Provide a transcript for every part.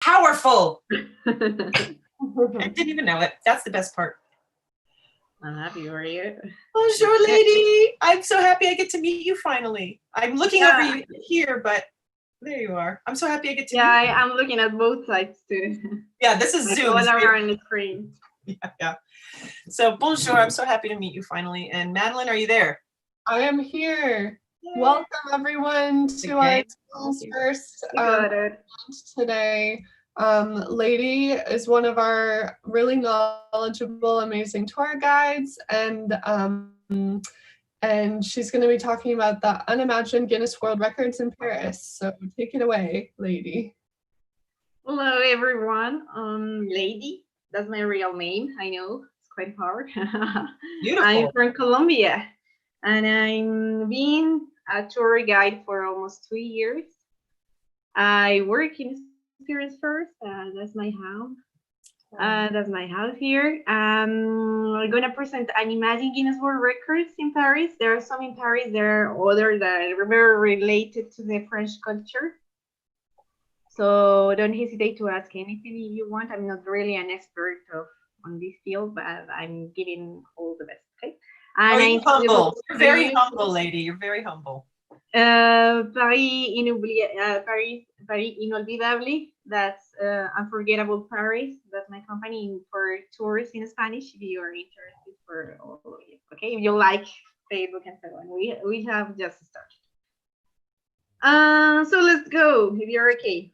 Powerful. I didn't even know it. That's the best part. I'm happy for you. Bonjour, lady. I'm so happy I get to meet you finally. I'm looking over you here, but there you are. I'm so happy I get to meet you. Yeah, I'm looking at both sides too. Yeah, this is Zoom. All around the screen. Yeah. So, bonjour. I'm so happy to meet you finally. And Madeline, are you there? I am here. Yay. Welcome everyone to our first today. Lady is one of our really knowledgeable, amazing tour guides, and she's going to be talking about the unimagined Guinness World Records in Paris. So take it away, Lady. Hello, everyone. Lady, that's my real name. I know it's quite hard. Beautiful. I'm from Colombia, and I'm being a tour guide for almost 2 years. I work in Experience First. That's my house. That's my house here. We're gonna present Unimagined Guinness World Records in Paris. There are some in Paris. There are others that are very related to the French culture. So don't hesitate to ask anything you want. I'm not really an expert on this field, but I'm giving all the best. Okay. And you're humble. You're very humble, lady. You're very humble. Paris Inolvidable. That's Unforgettable Paris. That's my company for tours in Spanish. If you are interested for all of you, okay. If you like Facebook and so on, we have just started. So let's go. If you're okay.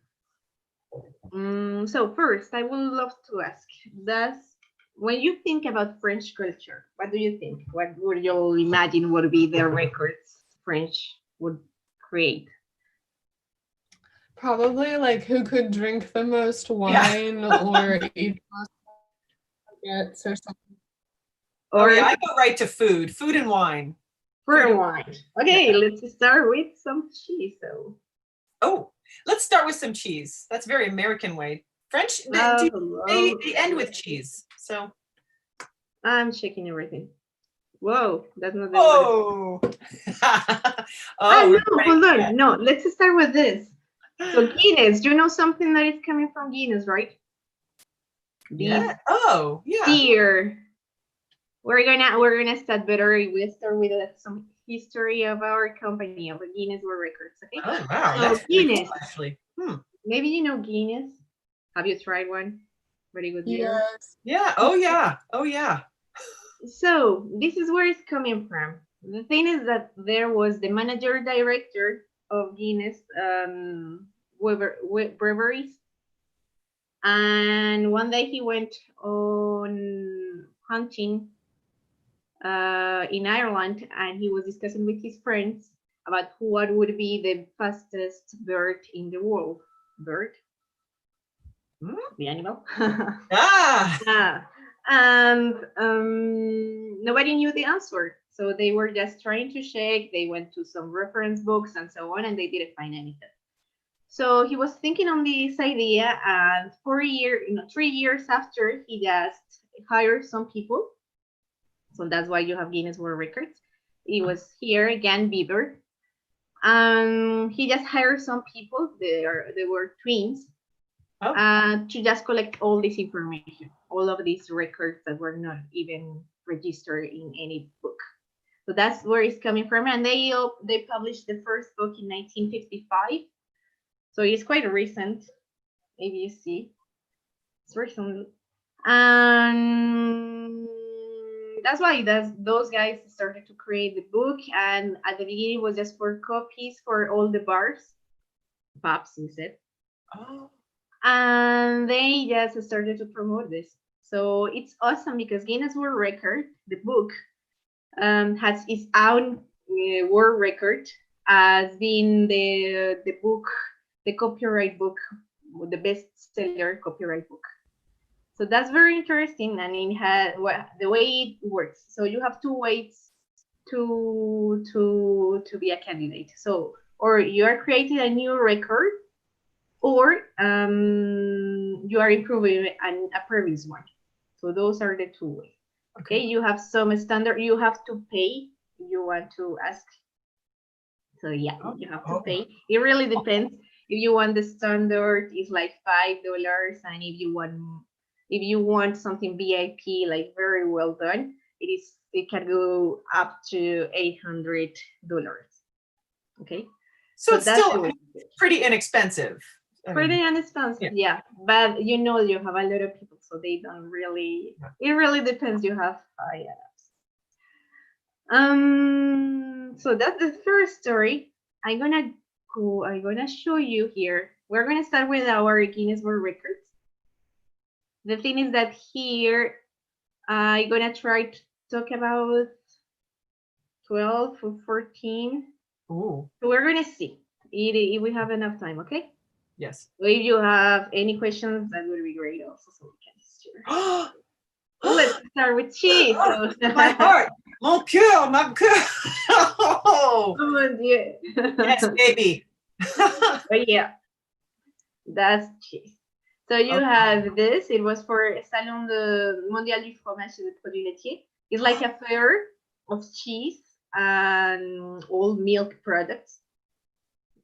So first, I would love to ask: when you think about French culture, what do you think? What would you imagine would be the records French would create? Probably like who could drink the most wine or eat the most baguettes or something. Or I go right to food and wine. Food and wine. Okay, let's start with some cheese. Oh, let's start with some cheese. That's a very American way. French, they end with cheese. So I'm checking everything. Whoa, that's not the one. No, hold on. No, let's start with this. So Guinness, you know something that is coming from Guinness, right? Yeah. Oh, yeah. Beer. We're gonna start better. We start with some history of our company, of the Guinness World Records. Okay. Oh wow, so that's Guinness. Cool, actually. Maybe you know Guinness. Have you tried one? Very good beer. Yes. Yeah. Oh yeah. Oh yeah. So this is where it's coming from. The thing is that there was the manager director of Guinness breweries, and one day he went on hunting in Ireland, and he was discussing with his friends about what would be the fastest bird in the world. Bird? The animal? And nobody knew the answer. So they were just trying to check. They went to some reference books and so on, and they didn't find anything. So he was thinking on this idea, and 3 years after, he just hired some people. So that's why you have Guinness World Records. It was here again, Bieber. He just hired some people. They were twins. To just collect all this information, all of these records that were not even registered in any book. So that's where it's coming from. And they published the first book in 1955. So it's quite recent. Maybe you see. It's recent. And that's why those guys started to create the book. And at the beginning, it was just for copies for all the bars. Pubs instead. Oh. And they just started to promote this. So it's awesome because Guinness World Record, the book, has its own world record as being the book, the copyright book, the bestseller copyright book. So that's very interesting, and it has the way it works. So you have 2 ways to be a candidate. So, or you are creating a new record, or you are improving a previous one. So those are the 2 ways. Okay, you have some standard. You have to pay if you want to ask. So yeah, you have to pay. It really depends. If you want the standard, it's like $5, and if you want something VIP, like very well done, it can go up to $800. Okay, So it's that's still pretty inexpensive. Pretty inexpensive, yeah. But you know, you have a lot of people, so they don't really. It really depends. You have high apps. So that's the first story. I'm gonna show you here. We're gonna start with our Guinness World Records. The thing is that here I'm gonna try to talk about 12 or 14. Ooh. So we're gonna see if we have enough time, okay? Yes. So if you have any questions, that would be great also, so we can steer. Let's start with cheese. My heart, mon cœur, my cœur. Oh, yeah. yes, baby. But yeah, that's cheese. So you have this. It was for Salon Mondial du Fromage et des Produits Laitiers. It's like a fair of cheese and all milk products.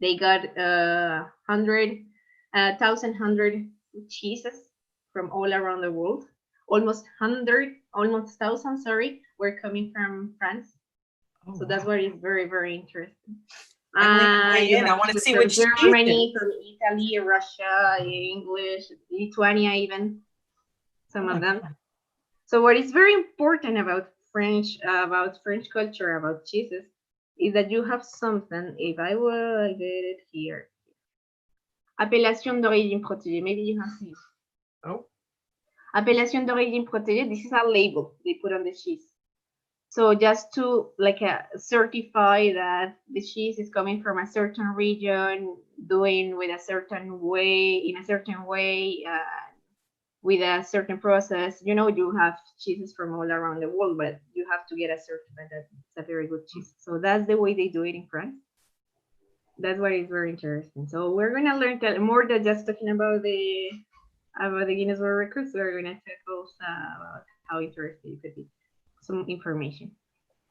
They got 1,100 cheeses from all around the world. Almost 1,000, sorry, were coming from France. So that's why it's very, very interesting. I want to see which Germany, from Italy, Russia, English, Lithuania, even some of them. So what is very important about French culture, about cheeses, is that you have something. If I will get it here, appellation d'origine protégée. Maybe you have seen. Oh. Appellation d'origine protégée. This is a label they put on the cheese. So just to certify that the cheese is coming from a certain region, doing with a certain way, in a certain way, with a certain process. You know, you have cheeses from all around the world, but you have to get a certificate that it's a very good cheese. So that's the way they do it in France. That's why it's very interesting. So we're gonna learn more than just talking about the Guinness World Records. We're gonna talk also about how interesting it could be. Some information.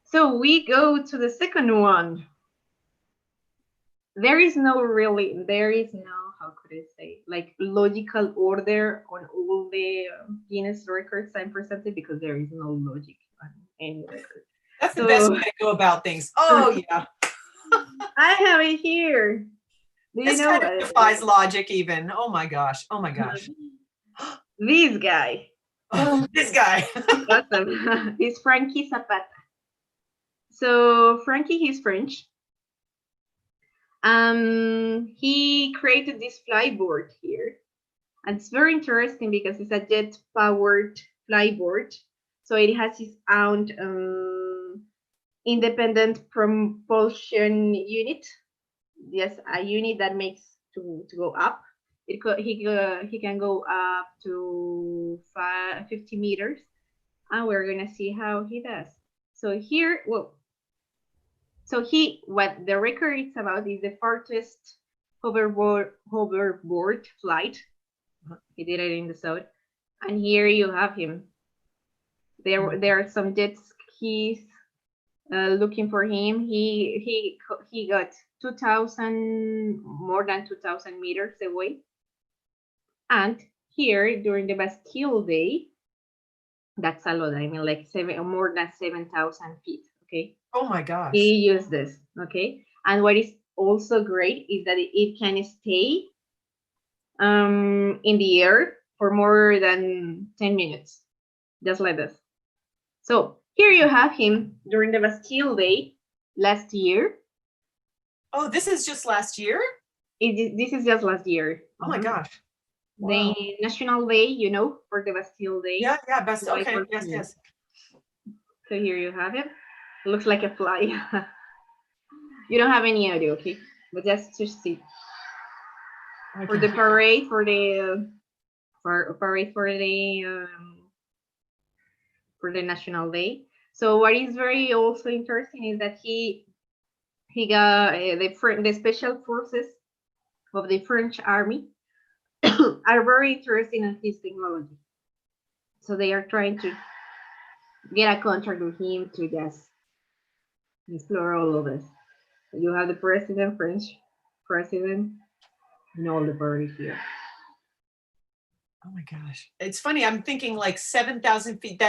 So we go to the second one. There is no, how could I say, like logical order on all the Guinness records I'm presented, because there is no logic on any record. That's the best way to go about things. Oh yeah. I have it here. This kind of defies logic even. Oh my gosh. Oh my gosh. This guy. This guy. Awesome. He's Frankie Zapata. So Frankie, he's French. He created this flyboard here. And it's very interesting because it's a jet-powered flyboard. So it has its own independent propulsion unit. Yes, a unit that makes to go up. He can go up to 50 meters, and we're gonna see how he does. So here, what the record is about is the farthest hoverboard flight. He did it in the south, and here you have him. There are some jet skis looking for him. He got more than 2,000 meters away. And here during the Bastille Day, that's a lot. I mean, like more than 7,000 feet. Okay. Oh my gosh. He used this. Okay. And what is also great is that it can stay in the air for more than 10 minutes, just like this. So here you have him during the Bastille Day last year. Oh, this is just last year? This is just last year. Oh my gosh. Wow. The National Day, for the Bastille Day. Yeah, Bastille. Okay, yes. So here you have him. It looks like a fly. You don't have any idea, okay? But just to see. For the parade, for the National Day. So what is very also interesting is that he got the special forces of the French army are very interested in his technology. So they are trying to get a contract with him to just explore all of this. So you have the French president, and all the birds here. Oh my gosh. It's funny. I'm thinking like 7,000 feet.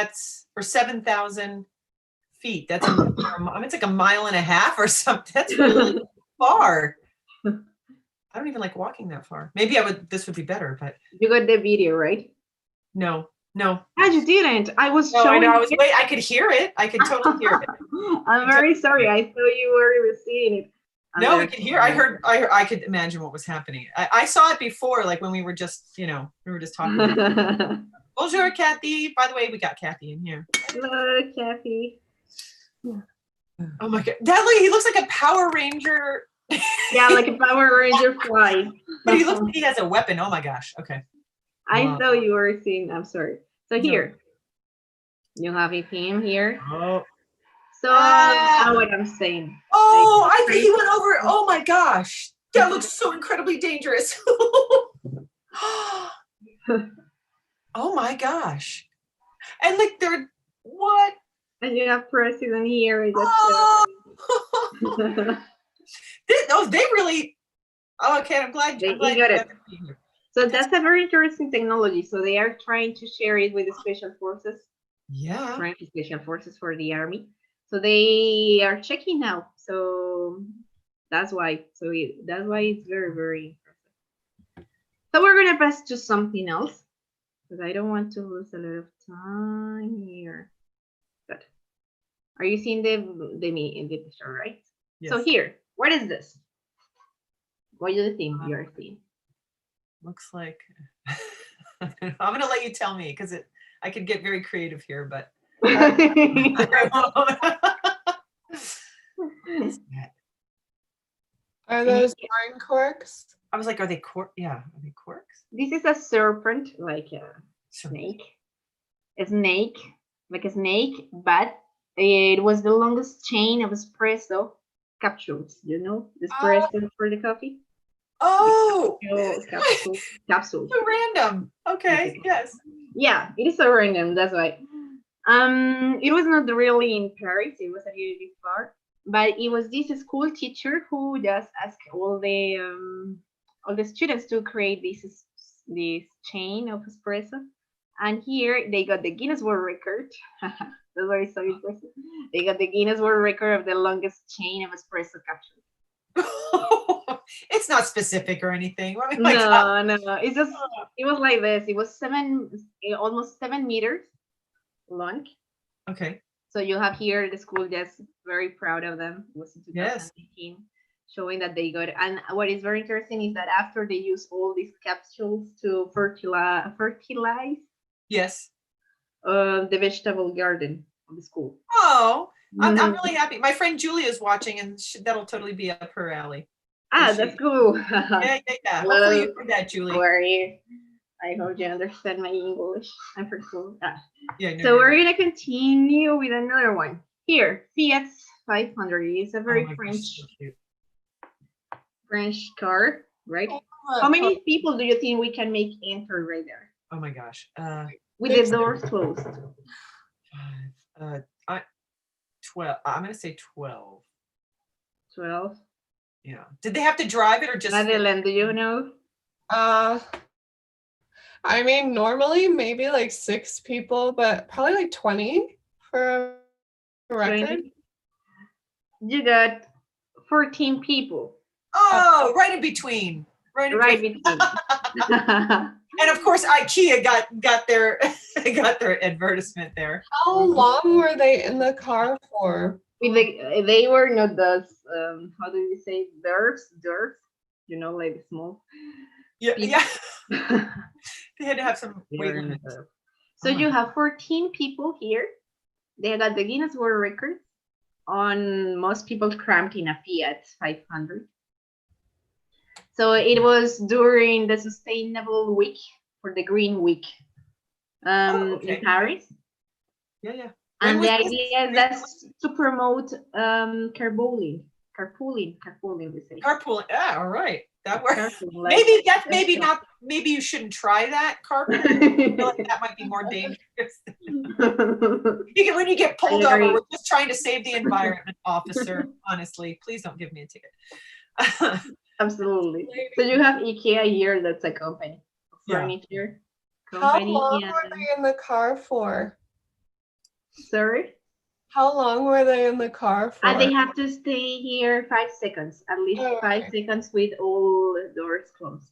Or 7,000 feet. It's like a mile and a half or something. That's really far. I don't even like walking that far. Maybe this would be better, but. You got the video, right? No. You didn't. I was showing. I know. I could hear it. I could totally hear it. I'm very sorry. I thought you were seeing it. No, I could hear. I could imagine what was happening. I saw it before, like when we were just, we were just talking. Bonjour, Kathy. By the way, we got Kathy in here. Hello, Kathy. Oh my God, he looks like a Power Ranger. Yeah, like a Power Ranger fly. But he looks like he has a weapon. Oh my gosh. Okay. I thought you were seeing. I'm sorry. So here, you have a team here. Oh. So now what I'm saying. Oh, I think he went over. Oh my gosh, that looks so incredibly dangerous. Oh my gosh, and like what? And you have President here. They really. Oh, okay. I'm glad you got it. So that's a very interesting technology. So they are trying to share it with the special forces. Yeah. Trying to special forces for the army. So they are checking now. So that's why. That's why it's very, very impressive. So we're gonna pass to something else because I don't want to lose a lot of time here. Good. Are you seeing the picture, right? Yes. So here, what is this? What do you think you are seeing? Looks like I'm gonna let you tell me because I could get very creative here, but Are those wine corks? I was like, are they corks? Yeah, are they corks? This is a serpent, like a snake. A snake, like a snake, but it was the longest chain of espresso capsules. You know, the espresso for the coffee. Oh, capsule. So random. Okay. Yes. Yeah, it is so random. That's why. It was not really in Paris. It was a little bit far, but it was this school teacher who just asked all the students to create this chain of espresso, and here they got the Guinness World Record. That's why it's so impressive. They got the Guinness World Record of the longest chain of espresso capsules. It's not specific or anything. I mean, no. It's just it was like this. It was almost 7 meters long. Okay. So you have here the school just very proud of them. It was in 2018, showing that they got it. And what is very interesting is that after they use all these capsules to fertilize. Yes. The vegetable garden of the school. Oh. I'm really happy. My friend Julia is watching, and that'll totally be up her alley. That's cool. Yeah. Hopefully you heard that, Julie. How are you? I hope you understand my English. I'm pretty cool. Yeah. No, so we're gonna continue with another one. Here, Fiat 500 is a very French car, right? How many people do you think we can make enter right there? Oh my gosh. With the doors closed. 12. I'm gonna say 12. 12. Yeah. Did they have to drive it or just? Madeline, do you know? I mean, normally maybe like 6 people, but probably like 20 for a record. 20? You got 14 people. Oh, right in between. Right between. And of course, IKEA got their advertisement there. How long were they in the car for? They were not those. How do you say dwarfs? You know, like small. Yeah. They had to have some weight limit. So you have 14 people here. They got the Guinness World Record on most people cramped in a Fiat 500. So it was during the Sustainable Week for the Green Week in Paris. Yeah. And the idea is that's to promote carpooling. We say. Carpooling. Yeah, all right. That works. Like, Maybe you shouldn't try that carpool. I feel like that might be more dangerous. When you get pulled over, we're just trying to save the environment, officer. Honestly, please don't give me a ticket. Absolutely. So you have IKEA here, that's a company. Furniture How company. long were they in the car for? Sorry? How long were they in the car for? They have to stay here 5 seconds, at least 5 seconds with all doors closed.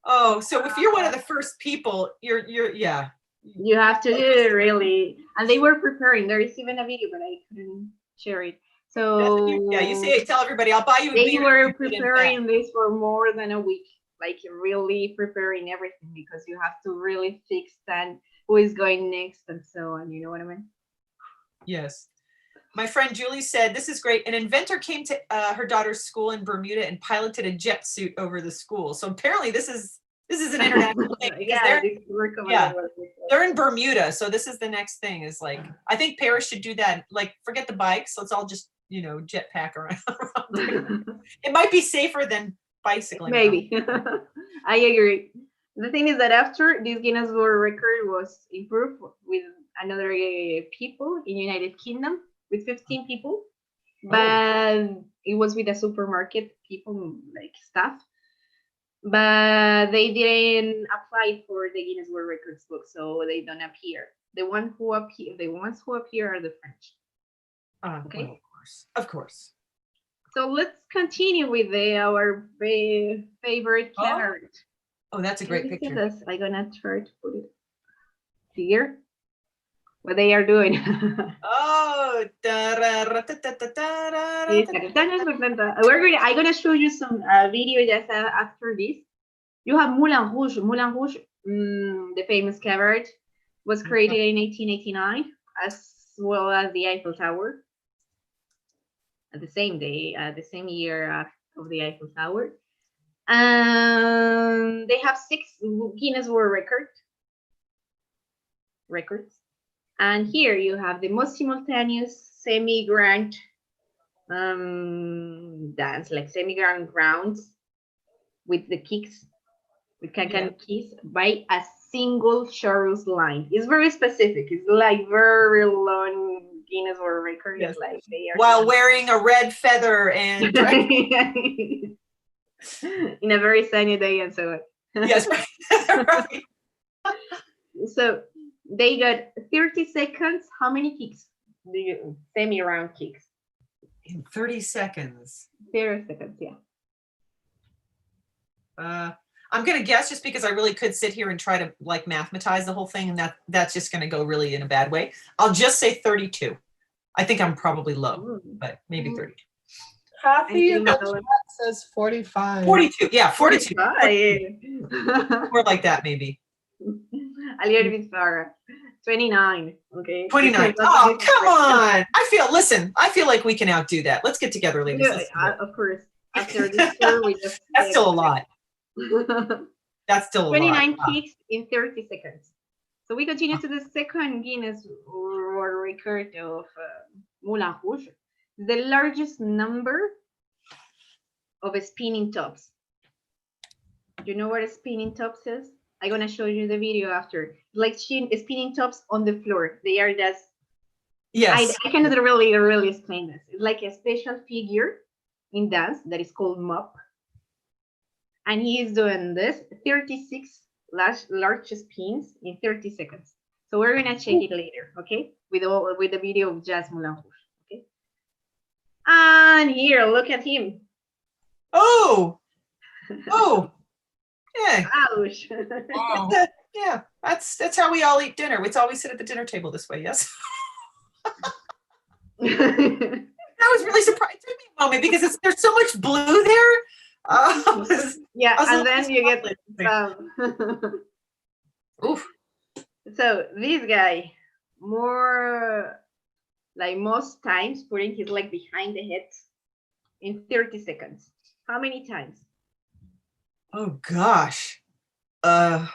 Oh, so if you're one of the first people, you're yeah. You have to do it really, and they were preparing. There is even a video, but I couldn't share it. So yeah, you say, tell everybody, I'll buy you a they beer. were preparing this for more than a week, like really preparing everything, because you have to really fix then who is going next and so on. You know what I mean? Yes. My friend Julie said, this is great. An inventor came to her daughter's school in Bermuda and piloted a jet suit over the school. So apparently this is an international thing. Yeah, they're in Bermuda. So this is the next thing is like, I think Paris should do that. Like, forget the bikes. Let's all just, jet pack around. It might be safer than bicycling. Maybe. I agree. The thing is that after this Guinness World Record was improved with another people in United Kingdom, with 15 people, but it was with a supermarket people, like staff, but they didn't apply for the Guinness World Records book, so they don't appear. The ones who appear are the French. Okay. Well, of course. So let's continue with our favorite cabaret. Oh, that's a great picture. I'm gonna try to put it here. What they are doing. Oh, I'm gonna show you some video just after this. You have Moulin Rouge. Moulin Rouge, the famous cabaret, was created in 1889, as well as the Eiffel Tower. At the same day, the same year of the Eiffel Tower. They have 6 Guinness World records. And here you have the most simultaneous semi-grand dance, like semi-grand rounds with the kicks, with can kicks by a single chorus line. It's very specific. It's like very long Guinness World Record. Yes. Like they are while wearing a red feather and in a very sunny day and so on. Yes, right. So they got 30 seconds. How many kicks do you semi-round kicks? In 30 seconds. 30 seconds, yeah. I'm gonna guess, just because I really could sit here and try to like mathematize the whole thing, and that's just gonna go really in a bad way. I'll just say 32. I think I'm probably low, but maybe 32. Kathy in the chat says 45. 42, yeah, 42. 45. More like that, maybe. A little bit far. 29. Okay. 29. Oh, come on. I feel like we can outdo that. Let's get together, ladies. Of course. After this tour, we just that's still a lot. That's still a 29 lot. kicks in 30 seconds. So we continue to the second Guinness World Record of Moulin Rouge. The largest number of spinning tops. You know what a spinning tops is? I'm gonna show you the video after. Like spinning tops on the floor. They are just. Yes. I cannot really explain this. It's like a special figure in dance that is called mop, and he is doing this 36 large spins in 30 seconds. So we're gonna check it later, okay? With the video of Jazz Moulin Rouge, okay? And here, look at him. Oh, yeah. Ouch. Wow. Yeah, that's how we all eat dinner. We always sit at the dinner table this way. Yes. That was really surprising. It took me a moment because there's so much blue there. Yeah, and then you get some. Oof. So this guy, more like most times, putting his leg behind the head in 30 seconds. How many times? Oh gosh. I'm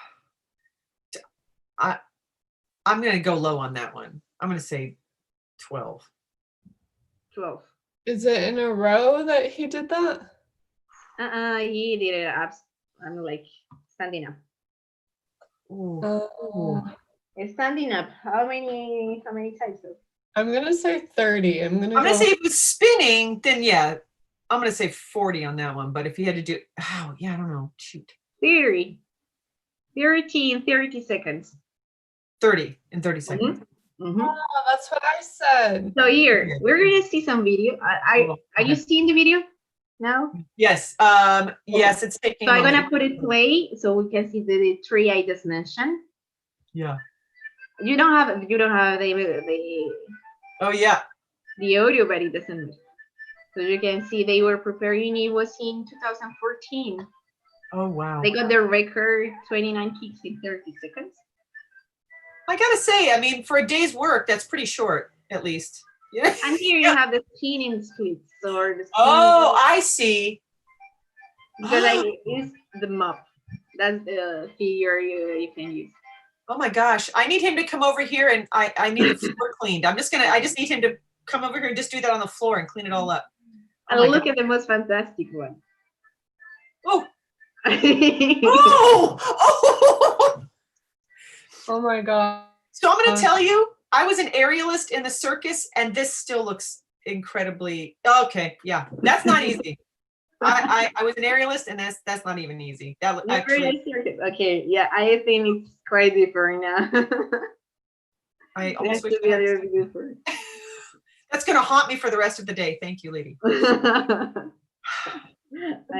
gonna go low on that one. I'm gonna say 12. 12. Is it in a row that he did that? He did it up. I'm like standing up. Standing up. How many times? I'm gonna say 30. I'm gonna say if it's spinning, then yeah. I'm going to say 40 on that one, but if you had to do, oh, yeah, I don't know. Shoot. 30 in 30 seconds. 30 in 30 seconds. Oh, that's what I said. So here, we're going to see some video. Are you seeing the video now? Yes. Yes, it's taking. So I'm going to put it play so we can see the tree I just mentioned. Yeah. You don't have the Oh, yeah. the audio, but it doesn't. So you can see they were preparing. It was in 2014. Oh, wow. They got their record 29 kicks in 30 seconds. I gotta say, I mean, for a day's work, that's pretty short, at least. Yeah. And here you have the spinning splits or the Oh, I see. because I use the mop. That's the figure you can use. Oh my gosh, I need him to come over here, and I need the floor cleaned. I just need him to come over here and just do that on the floor and clean it all up. And look at the most fantastic one. Oh. Oh. Oh. Oh my God. So I'm going to tell you, I was an aerialist in the circus, and this still looks incredibly okay. Yeah, that's not easy. I was an aerialist, and that's not even easy. That actually. Okay, yeah, I think it's quite different now. I almost wish different. That's going to haunt me for the rest of the day. Thank you, lady. I'm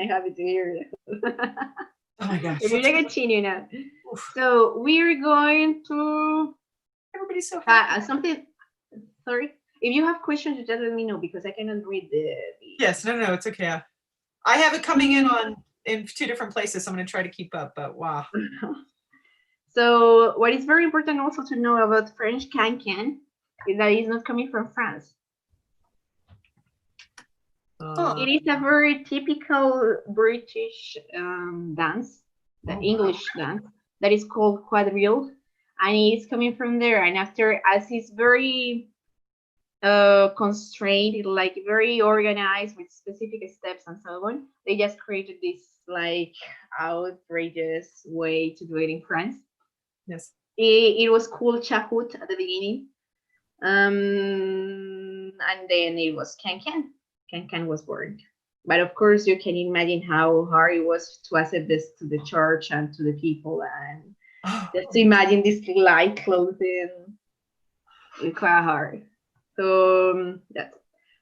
happy to hear it. Oh my gosh. We're gonna continue now. So we're going to everybody's so happy. Something. Sorry, if you have questions, just let me know because I cannot read the Yes, no, it's okay. I have it coming in 2 different places, so I'm going to try to keep up. But wow. So what is very important also to know about French can-can is that it's not coming from France. It is a very typical British dance, the English dance, that is called quadrille, and it's coming from there. And after, as it's very constrained, like very organized with specific steps and so on, they just created this like outrageous way to do it in France. Yes. It was called Chahout at the beginning, and then it was can-can. Can-can was born. But of course, you can imagine how hard it was to accept this to the church and to the people. And just to imagine this light clothing, it's quite hard. So that's,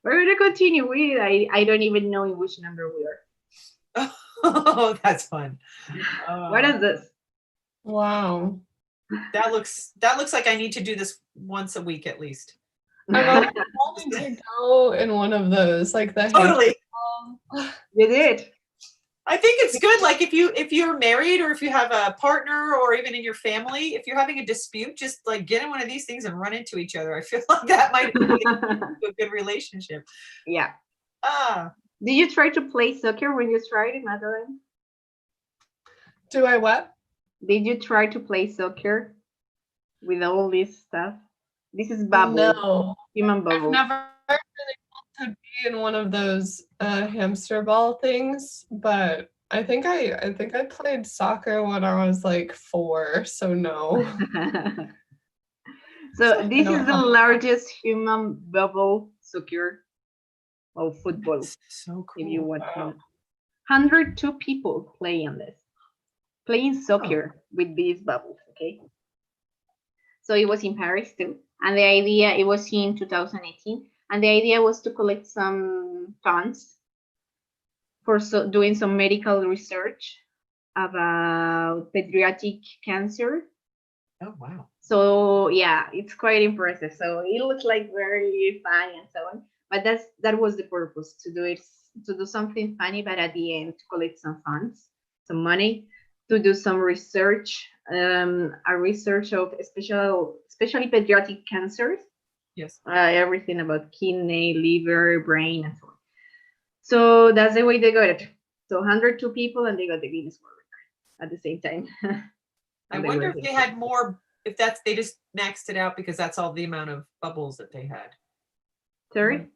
we're going to continue with, I don't even know in which number we are. Oh, that's fun. What is this? Wow. That looks like I need to do this once a week at least. I'm wanting to go in one of those, like the totally. You did. I think it's good. Like if you're married or if you have a partner or even in your family, if you're having a dispute, just like get in one of these things and run into each other. I feel like that might be a good relationship. Yeah. Did you try to play soccer when you tried it, Madeline? Do I what? Did you try to play soccer with all this stuff? This is bubble. No. Human bubble. I've never been able to be in one of those hamster ball things, but I think I played soccer when I was like 4, so no. So this is the largest human bubble soccer or football. So cool. If you want to. 102 people playing soccer with these bubbles, okay? So it was in Paris too. And the idea, it was in 2018. And the idea was to collect some funds for doing some medical research about pediatric cancer. Oh, wow. So yeah, it's quite impressive. So it looks like very fun and so on. But that was the purpose, to do something funny, but at the end to collect some funds, some money, to do some research, a research of especially pediatric cancers. Yes. Everything about kidney, liver, brain, and so on. So that's the way they got it. So 102 people, and they got the Guinness World Record at the same time. I wonder if they had more, if they just maxed it out because that's all the amount of bubbles that they had. Sorry?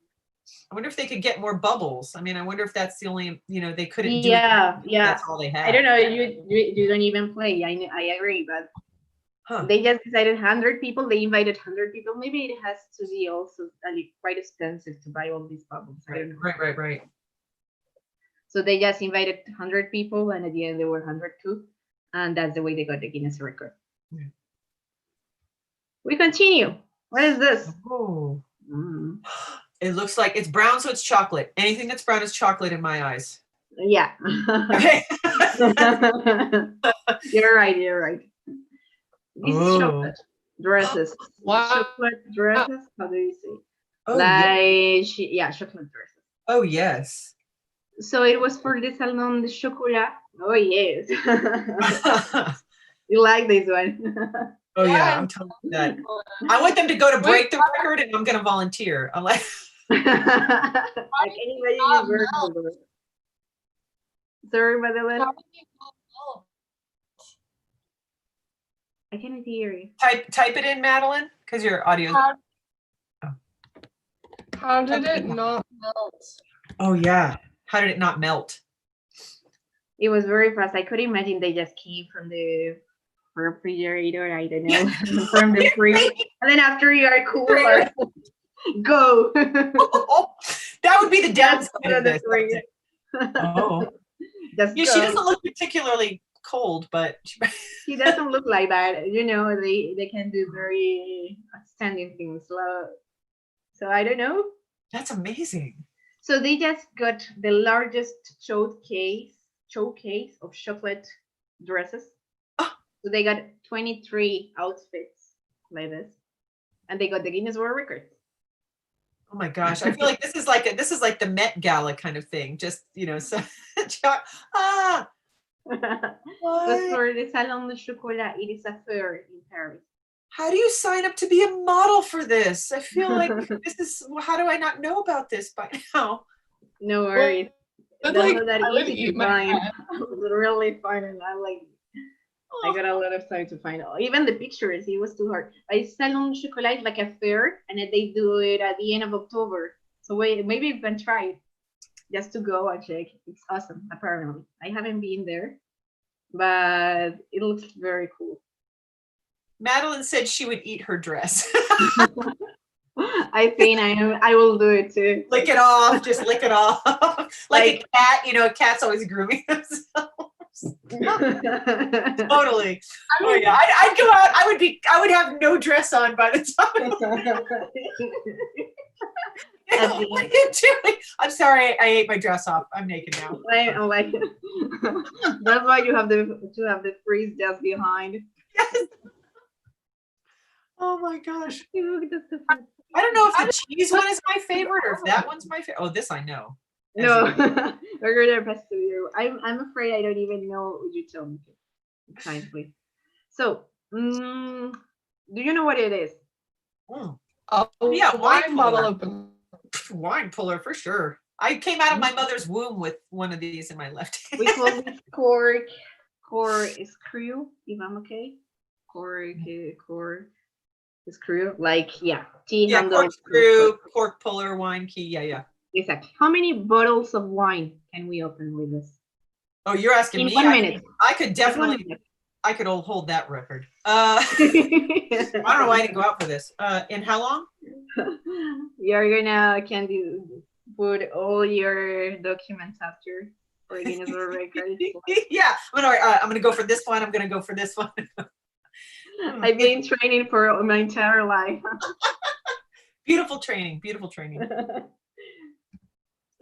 I wonder if they could get more bubbles. I mean, I wonder if that's the only, they couldn't do it. Yeah. That's all they had. I don't know. You don't even play. I agree, but they just decided 100 people. They invited 100 people. Maybe it has to be also quite expensive to buy all these bubbles. I don't know. Right. So they just invited 100 people, and at the end there were 102, and that's the way they got the Guinness record. Yeah. We continue. What is this? Oh. It looks like it's brown, so it's chocolate. Anything that's brown is chocolate in my eyes. Yeah. Okay. You're right. You're right. This is chocolate dresses. Wow. Chocolate dresses. How do you say? Oh, Like yeah, chocolate dresses. Oh, yes. So it was for the Salon de Chocolat. Oh yes. You like this one? Oh, yeah. I'm telling you that. I want them to go to break the record, and I'm going to volunteer. I'm like, Like anybody is very over. Sorry, Madeline. I cannot hear you. type it in, Madeline, because your audio. How did it not melt? Oh, yeah. How did it not melt? It was very fast. I could imagine they just came from the refrigerator. I don't know, from the fridge, and then after you are cooler, go. That would be the downside of this. Oh, Just yeah. go. She doesn't look particularly cold, but She doesn't look like that. You know, they can do very outstanding things. So I don't know. that's amazing. So they just got the largest showcase of chocolate dresses. Oh. So they got 23 outfits like this, and they got the Guinness World Record. Oh my gosh, I feel like this is like the Met Gala kind of thing. Just so. But What? for the Salon de Chocolat, it is a fair in Paris. How do you sign up to be a model for this? I feel like this is. How do I not know about this by now? No worries. But That's like, not that I would easy eat to my find. hat. I was really finding. I got a lot of time to find out. Even the pictures, it was too hard. I Salon de Chocolat is like a fair, and then they do it at the end of October. So maybe you can try it just to go and check. It's awesome, apparently. I haven't been there, but it looks very cool. Madeline said she would eat her dress. I think I will do it too. Lick it off, just lick it off. like a cat, a cat's always grooming themselves. Totally. Oh yeah, I'd go out. I would have no dress on by the time. What are you doing? I'm sorry, I ate my dress off. I'm naked now. I'm like, that's why you have the freeze just behind. Yes. Oh my gosh. That's so funny. I don't know if the cheese one is my favorite or if that one's my favorite. Oh, this I know. No, we're gonna pass to you. I'm afraid I don't even know what you tell me. Kindly. So, do you know what it is? Mm. Oh, Yeah, wine bottle puller. opener. Wine puller for sure. I came out of my mother's womb with one of these in my left hand. We call it cork screw, if I'm okay. Cork screw, like tea handle. Cork screw, cork puller, wine key. Yeah. Exactly. How many bottles of wine can we open with this? Oh, you're asking In me? 1 minute. I could definitely. I could hold that record. I don't know why I didn't go out for this. In how long? You're gonna put all your documents after for Guinness World Record. Yeah, I'm gonna go for this one. I'm gonna go for this one. I've been training for my entire life. Beautiful training.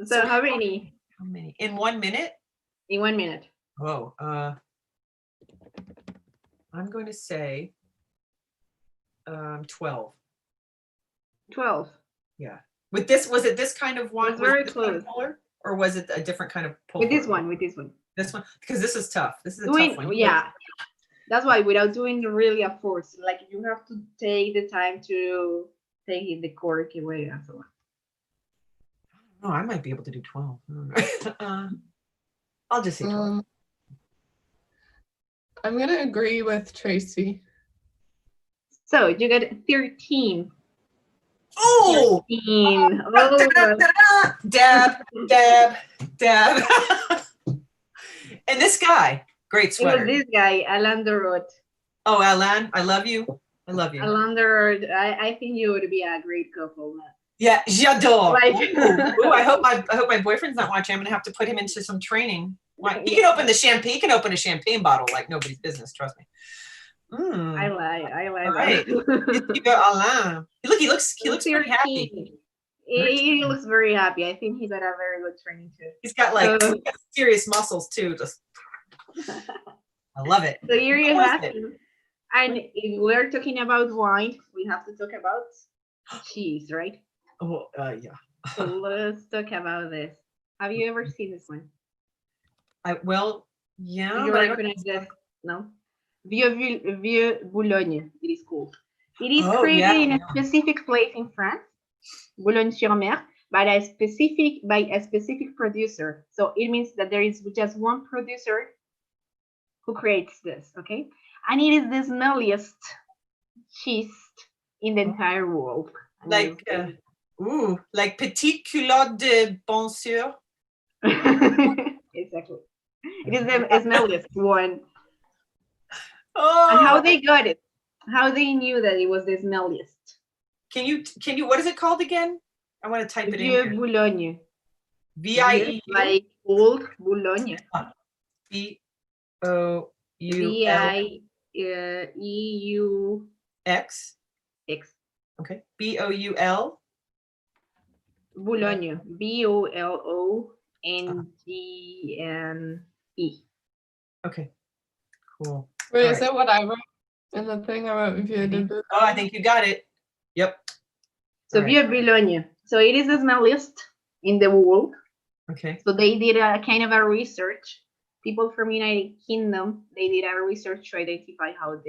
So how many? How many? In 1 minute? In 1 minute. Oh, I'm going to say 12. 12. Yeah. With this, was it this kind of wine? It's very was it this kind close. of puller, or was it a different kind of puller? With this one. This one, because this is tough. This is a Doing, tough one. yeah. That's why without doing really a force, like you have to take the time to take the cork away and so on. Oh, I might be able to do 12. I'll just say 12. I'm gonna agree with Tracy. So you got 13. Oh! 13. Oh. Dab. And this guy, great sweater. It was this guy, Alain Dorot. Oh, Alain, I love you. Alain Dorot, I think you would be a great couple. Yeah, j'adore. Like, Ooh, I hope my boyfriend's not watching. I'm gonna have to put him into some training. Why? He can open the champagne. He can open a champagne bottle like nobody's business. Trust me. I like Right. that. Alain. Look, he looks pretty happy. He looks very happy. I think he got a very good training too. He's got like serious muscles too. Just I love it. So here you have him. And if we're talking about wine, we have to talk about cheese, right? Oh, yeah. So let's talk about this. Have you ever seen this one? Yeah. You recognize this? No? Vieux Boulogne, it is called. It is created in a specific place in France, Boulogne-sur-Mer, by a specific producer. So it means that there is just one producer who creates this, okay? And it is the smelliest cheese in the entire world. Like like Petite Culotte de Bonjour. Exactly. It is the smelliest one. Oh. And how they got it? How they knew that it was the smelliest? Can you? What is it called again? I want to type it in. Vieux Boulogne. VIE. Like old Boulogne. BOUL. VIEU X. Okay. BOUL. Boulogne. BOLONGNE. Okay. Cool. Wait, is that what I wrote in the thing I wrote? Oh, I think you got it. Yep. So Vieux Boulogne. So it is the smelliest in the world. Okay. So they did a kind of a research. People from United Kingdom, they did a research to identify how it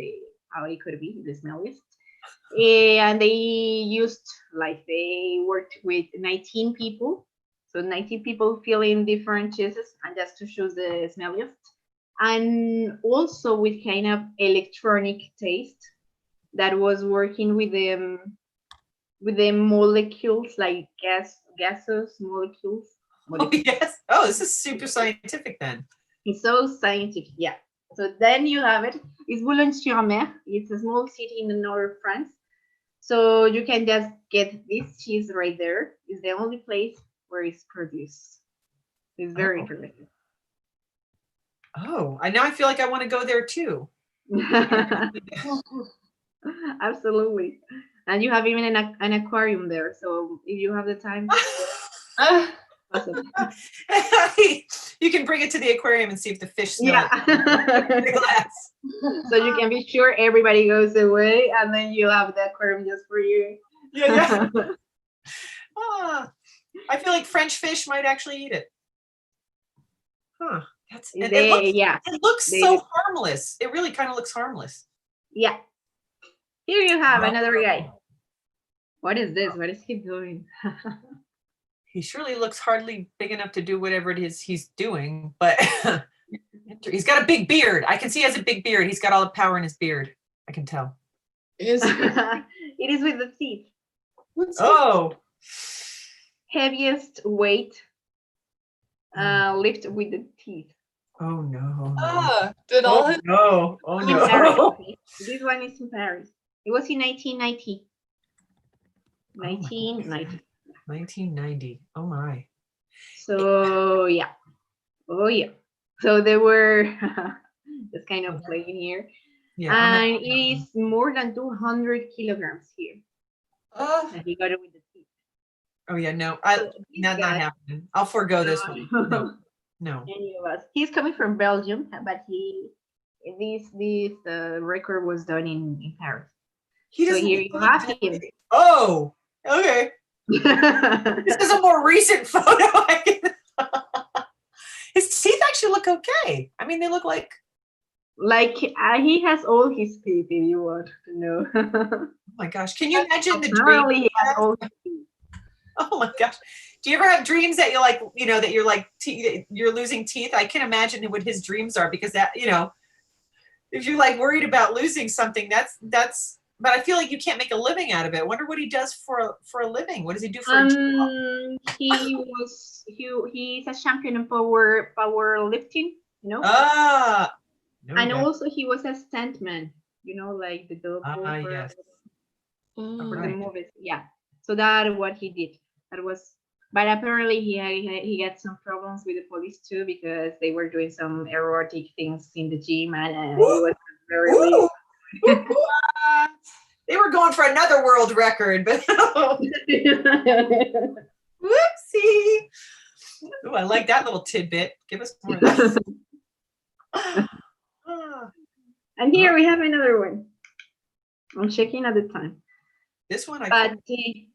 could be the smelliest. And they worked with 19 people. So 19 people filling different cheeses and just to choose the smelliest. And also with kind of electronic taste that was working with the molecules, like gaseous molecules. Oh, yes. Oh, this is super scientific then. It's so scientific, yeah. So then you have it. It's Boulogne-sur-Mer. It's a small city in the north of France. So you can just get this cheese right there. It's the only place where it's produced. It's very interesting. Oh, now I feel like I want to go there too. Absolutely. And you have even an aquarium there. So if you have the time, awesome. You can bring it to the aquarium and see if the fish smell Yeah. the glass. So you can be sure everybody goes away and then you have the aquarium just for you. Yeah. I feel like French fish might actually eat it. Huh. It looks so harmless. It really kind of looks harmless. Yeah. Here you have another guy. What is this? What is he doing? He surely looks hardly big enough to do whatever it is he's doing, but he's got a big beard. I can see he has a big beard. He's got all the power in his beard. I can tell. It is with the teeth. Oh. Heaviest weight lift with the teeth. Oh no. No. Oh no. This one is in Paris. It was in 1990. 1990. 1990. Oh my. So yeah. Oh yeah. So they were just kind of playing here. Yeah. And it is more than 200 kilograms here. And he got it with the teeth. Oh yeah, no. Not happening. I'll forego this one. No. Any of us. He's coming from Belgium, but this record was done in Paris. So here you have him. Oh, okay. This is a more recent photo. His teeth actually look okay. I mean, they look like he has all his teeth, if you want to know. Oh my gosh. Can you imagine the dream? He has all his teeth. Oh my gosh. Do you ever have dreams that you're losing teeth? I can imagine what his dreams are, because that, if you're like worried about losing something, that's but I feel like you can't make a living out of it. I wonder what he does for a living. What does he do for a job? He's a champion in power lifting, And also he was a stuntman, like the dog yes. for the movies. Yeah. So that's what he did. That was, but apparently he had some problems with the police too because they were doing some erotic things in the gym, and he was very Ooh. They were going for another world record, but whoopsie. Ooh, I like that little tidbit. Give us more of that. And here we have another one. I'm checking at the time. This one, Pate.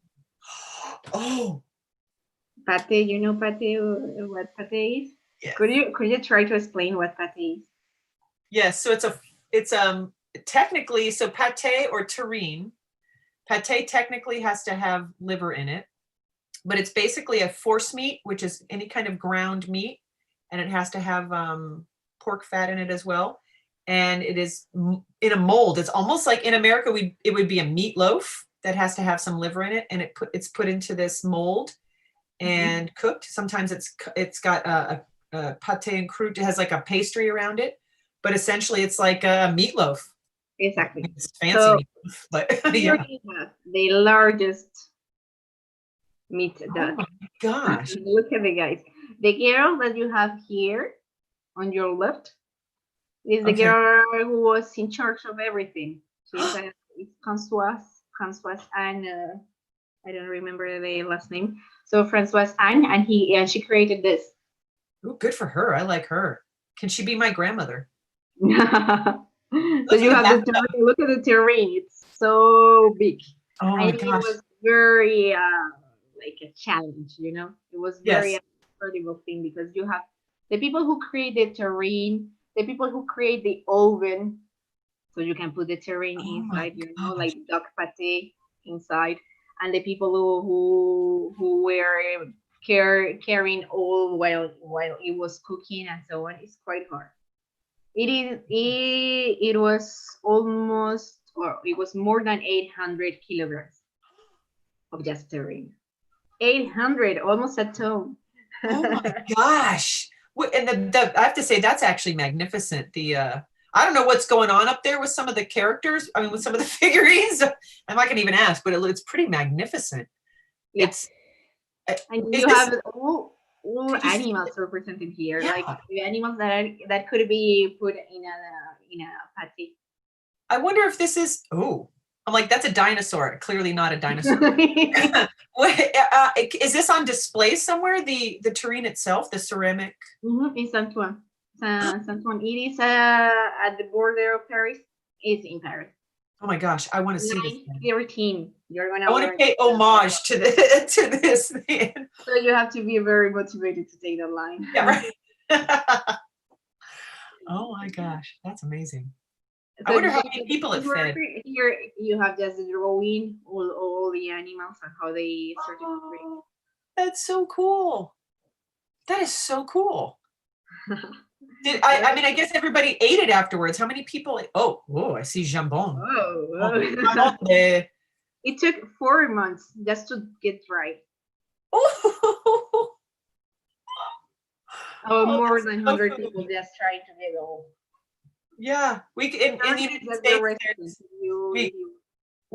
Oh, Pate. You know pate? What pate is? yes. Could you try to explain what pate is? Yes. So it's technically, so pate or terrine. Pate technically has to have liver in it, but it's basically a force meat, which is any kind of ground meat, and it has to have pork fat in it as well. And it is in a mold. It's almost like in America, it would be a meatloaf that has to have some liver in it, and it's put into this mold and cooked. Sometimes it's got a pate and croûte. It has like a pastry around it, but essentially it's like a meatloaf. Exactly. It's fancy, so, meatloaf, but here we have the largest meat duck. Oh my gosh! Look at the guys. The girl that you have here on your left is the girl who was in charge of everything. She's Françoise Anne. I don't remember the last name. So Françoise Anne, and she created this. Oh, good for her. I like her. Can she be my grandmother? So you have look at the terrain. It's so big. Oh my gosh. It was very like a challenge, you know. It was very incredible thing because you have the people who create the terrain, the people who create the oven, so you can put the terrain inside, you know, like duck pate inside, and the people who were carrying all while it was cooking and so on. It's quite hard. It was almost, or it was more than 800 kilograms of just terrain. 800, almost a ton. Oh my gosh. And I have to say, that's actually magnificent. I don't know what's going on up there with some of the characters. I mean, with some of the figurines. I'm not gonna even ask, but it's pretty magnificent. Yes. And you have all animals represented here, like the animals that could be put in a pate. I wonder if this is. Oh, I'm like, that's a dinosaur. Clearly not a dinosaur. Is this on display somewhere? The terrine itself, the ceramic. In Saint-Ouen. Saint-Ouen. It is at the border of Paris. It's in Paris. Oh my gosh, I want to see this. 913. You're gonna. I want to pay homage to this thing. So you have to be very motivated to take the line. Yeah, right. Oh my gosh, that's amazing. So I wonder how many people it fed. Here you have just the drawing all the animals and how they started to breed. That's so cool. That is so cool. I mean, I guess everybody ate it afterwards. How many people? Oh, I see jambon. It took 4 months just to get dry. More than 100 people just trying to get all. Yeah, we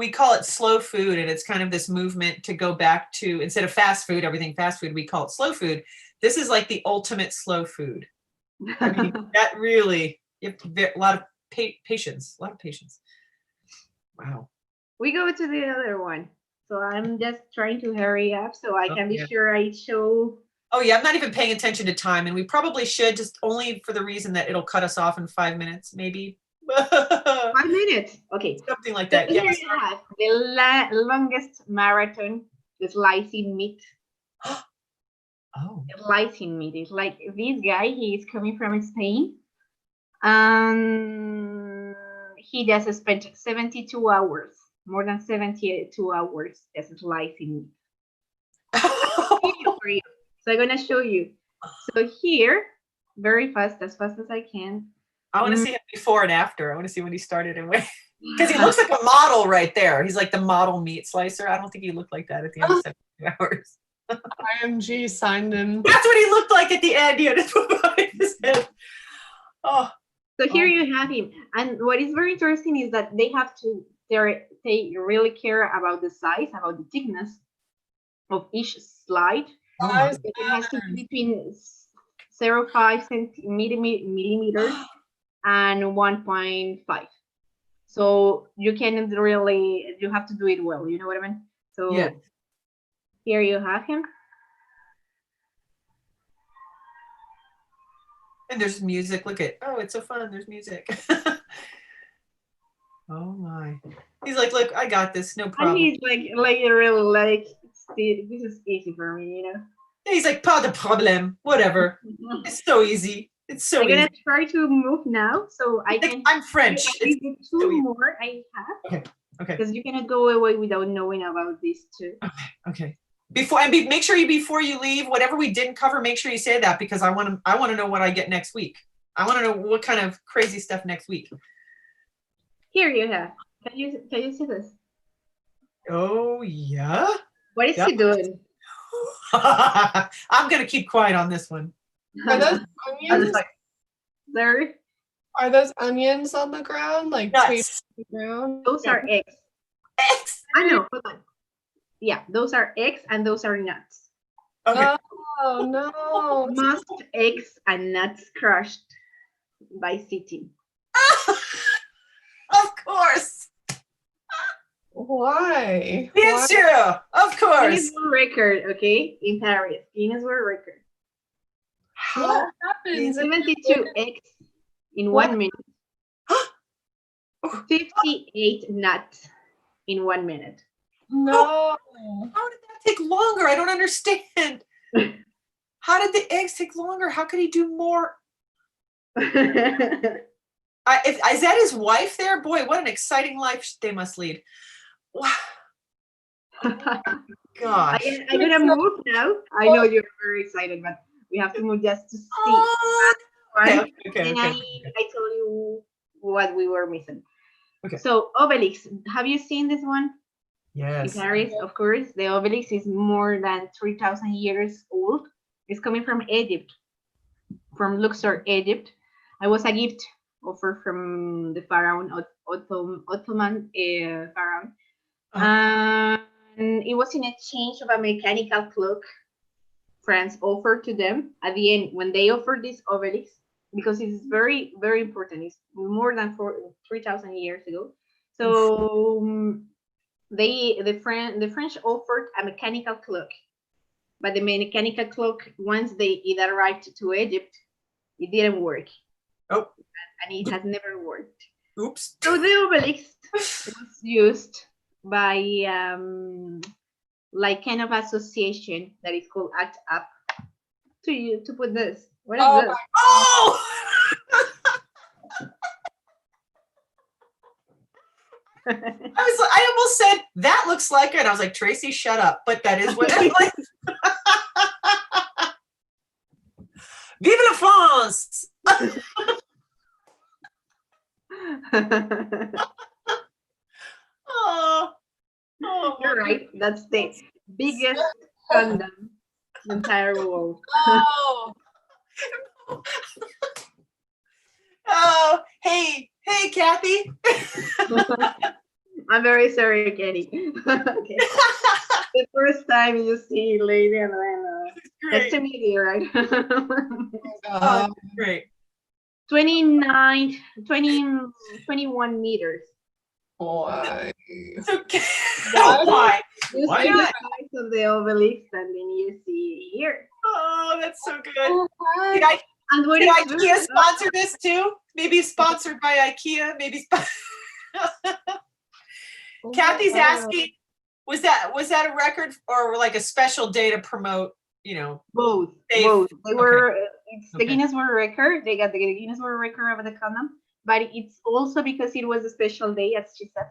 call it slow food, and it's kind of this movement to go back to, instead of fast food, everything fast food, we call it slow food. This is like the ultimate slow food. I mean, that really, you have a lot of patience, Wow. We go to the other one. So I'm just trying to hurry up so I can be sure I show. Oh yeah, I'm not even paying attention to time, and we probably should, just only for the reason that it'll cut us off in 5 minutes, maybe. 5 minutes, okay. Something like that. So here you have the longest marathon, the slicing meat. Oh. Slicing meat. It's like this guy, he is coming from Spain. He just spent 72 hours, more than 72 hours just slicing meat. So I'm gonna show you. So here, very fast, as fast as I can. I want to see him before and after. I want to see when he started and when, because he looks like a model right there. He's like the model meat slicer. I don't think he looked like that at the end of 72 hours. IMG signed in. That's what he looked like at the end. He had his head. Oh. So here you have him. And what is very interesting is that they really care about the size, about the thickness of each slide. Oh my. Size It has to matters. be between 0.5 millimeters and 1.5. So you can really, you have to do it well. You know what I mean? So Yeah. here you have him. And there's music. Look at, oh, it's so fun. There's music. Oh my. He's like, look, I got this. No And problem. he's like really like, this is easy for me, you know? He's like, pas de problème. Whatever. It's so easy. It's so I'm gonna easy. try to move now, so I Like, can. I'm French. I It's give you so two easy. more I have. Okay. Because you cannot go away without knowing about these two. Okay. Make sure before you leave, whatever we didn't cover, make sure you say that, because I want to know what I get next week. I want to know what kind of crazy stuff next week. Here you have. Can you see this? Oh yeah. What is he doing? I'm gonna keep quiet on this one. Are those I'm just onions? like, There, Are those onions on the ground? Like nuts. taped to the ground? those are eggs. Eggs. I know. Hold on. Yeah, those are eggs and those are nuts. Okay. Oh no. Most eggs and nuts crushed by sitting. Of course. Why? Bien Why? sûr. Of course. Guinness World Record, okay, in Paris. Guinness World Record. What happens? if you 72 eggs in What? 1 minute. 58 nuts in 1 minute. No. How did that take longer? I don't understand. How did the eggs take longer? How could he do more? Is that his wife there? Boy, what an exciting life they must lead. Wow. Gosh. I'm gonna move now. I know you're very excited, but we have to move just to see. Oh, Right? okay. And I told you what we were missing. Okay. So obelisk, have you seen this one? Yes. In Paris, of course. The obelisk is more than 3,000 years old. It's coming from Egypt, from Luxor, Egypt. It was a gift offered from the pharaoh, Ottoman pharaoh. And it was in exchange of a mechanical clock France offered to them. At the end, when they offered this obelisk, because it's very, very important, it's more than 3,000 years ago. So the French offered a mechanical clock, but the mechanical clock, once it arrived to Egypt, it didn't work. Oh. And it has never worked. Oops. So the obelisk was used by like kind of association that is called Act Up to put this. What is this? Oh! I almost said that looks like it. And I was like, Tracy, shut up. But that is what it like. Vive la France! Oh, You're right. That's the biggest condom in the entire world. Oh. Oh, hey, Kathy. I'm very sorry, Kenny. Okay. The first time you see Lady and nice to meet you, right? Oh, great. 21 meters. Why? Okay. Why? Why? You Why see the not? size of the obelisk, and then you see here. Oh, that's so good. Why? And what Did is IKEA sponsor this too? Maybe sponsored by IKEA. Maybe. Kathy's asking, was that a record or like a special day to promote? You know, both. safe? Both. They were. It's the Okay. Guinness World Record. They got the Guinness World Record of the condom, but it's also because it was a special day, as she said.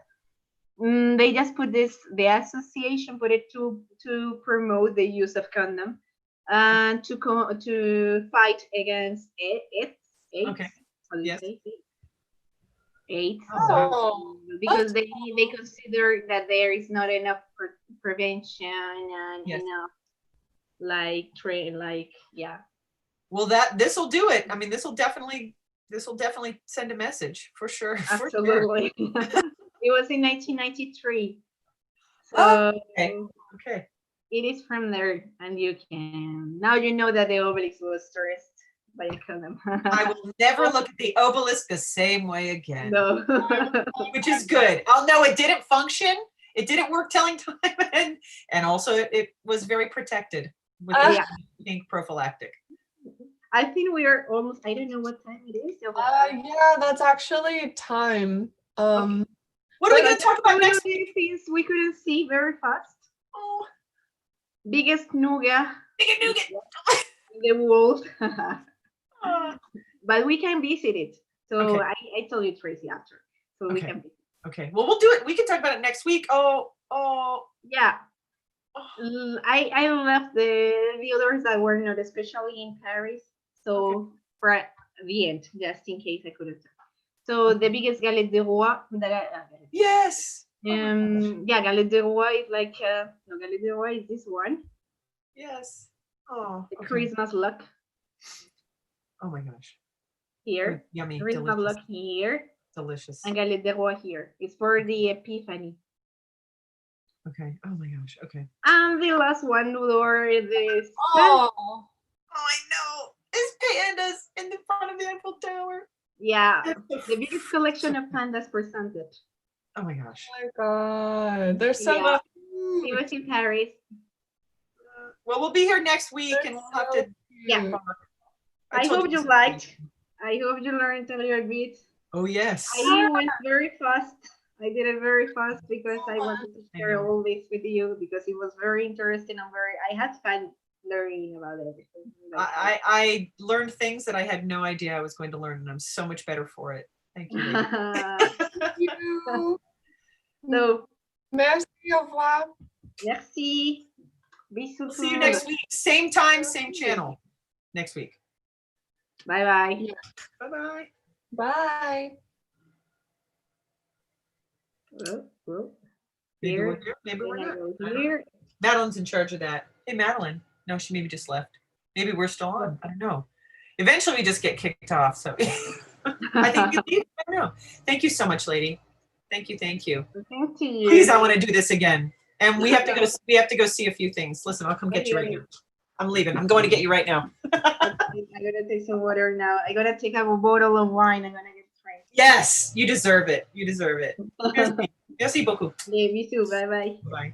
They just put this. The association put it to promote the use of condom, and to fight against AIDS. Okay. How do you Yes. say AIDS? Oh. Because they consider that there is not enough prevention and Yes. enough yeah. Well, this will do it. I mean, this will definitely send a message for sure. For sure. Absolutely. It was in 1993. So Oh, okay. it is from there, and you can now you know that the obelisk was tourist by a condom. I will never look at the obelisk the same way again. No. Which is good. Oh no, it didn't function. It didn't work telling time, and also it was very protected with the pink prophylactic. I think we are almost. I don't know what time it is. Yeah, that's actually time. Okay. What are we going to talk about next week? Things we couldn't see very fast. Oh, Biggest nougat. Biggest nougat. In the world. But we can visit it. So okay. I told you Tracy after. So we can visit. Okay. Well, we'll do it. We can talk about it next week. Oh. Yeah. I left the others that were not especially in Paris. So for the end, just in case I couldn't. So the biggest galette de roi that yes. Yeah, galette de roi is like no, galette de roi is this one. Yes. Oh. The Christmas luck. Oh my gosh. Here. Yummy. Christmas Delicious. luck here. Delicious. And galette de roi here. It's for the Epiphany. Okay. Oh my gosh. Okay. And the last one or the Oh, I know. It's pandas in the front of the Eiffel Tower. Yeah, the biggest collection of pandas presented. Oh my gosh. Oh my god. There's so much. It was in Paris. Well, we'll be here next week and we'll have to. Yeah. I hope you liked. I hope you learned a little bit. Oh, yes. I went very fast. I did it very fast because I wanted to share all this with you because it was very interesting and I had fun learning about everything. I learned things that I had no idea I was going to learn, and I'm so much better for it. Thank you. Thank you. So, merci, au revoir. Merci. Bisous. See you next week. Same time, same channel. Next week. Bye-bye. Bye-bye. Bye. Maybe we're here. Maybe we're not. Here. Madeline's in charge of that. Hey, Madeline. No, she maybe just left. Maybe we're still on. I don't know. Eventually, we just get kicked off. So I think you leave. I don't know. Thank you so much, lady. Thank you. Thank you. Thank you. Please, I want to do this again. And we have to go. We have to go see a few things. Listen, I'll come get you right now. I'm leaving. I'm going to get you right now. I'm gonna take some water now. I'm gonna take a bottle of wine. I'm gonna get trained. Yes, you deserve it. You deserve it. Merci beaucoup. Me too. Bye bye. Bye.